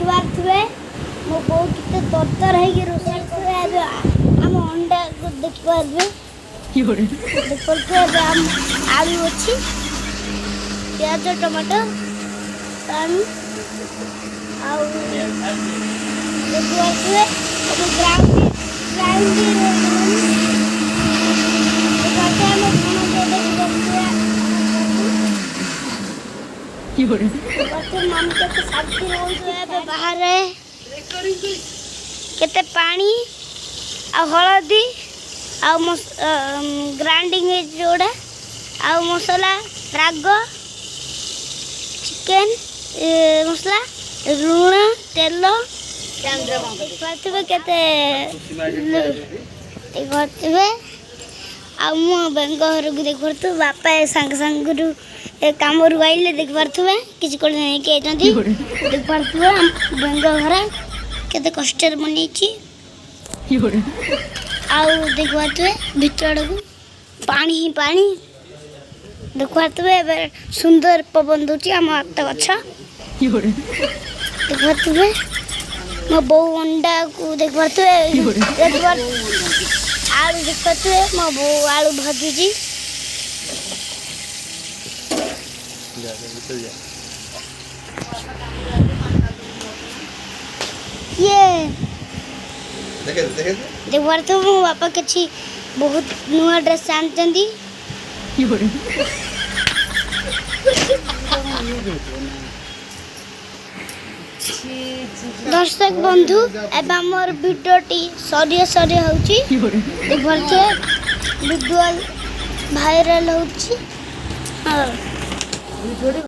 देखिपारे मो बो कितने तरतर है रोषे आम अंडा को देखिपारे देखिए आलू अच्छी प्याज टमाटो पानी देखिए बाहर केते पानी आ हलदी आ ग्राइंडिंग जोड़ा आ मसला राग चिकन मसला लुण तेल केते आ बेंग घर को देख पारे बापा सांग सांग काम आइले देख पारे किसी को देख पारे बेंग घर केते कष्ट बनी आउ देख पारे भीतर को पानी ही पानी देख पारे सुंदर पवन दूची आम हाथ गछ देख पारे मो बो अंडा को देख पारे आलू देख पारे मो बो आलू भाजुची ये देख पारे मो बापा किसी बहुत नुआ ड्रेस आनी दर्शक बंधु एवं मोर भिडियोटी सरिया सरिया होची देख पारे वीडियो वायरल होची।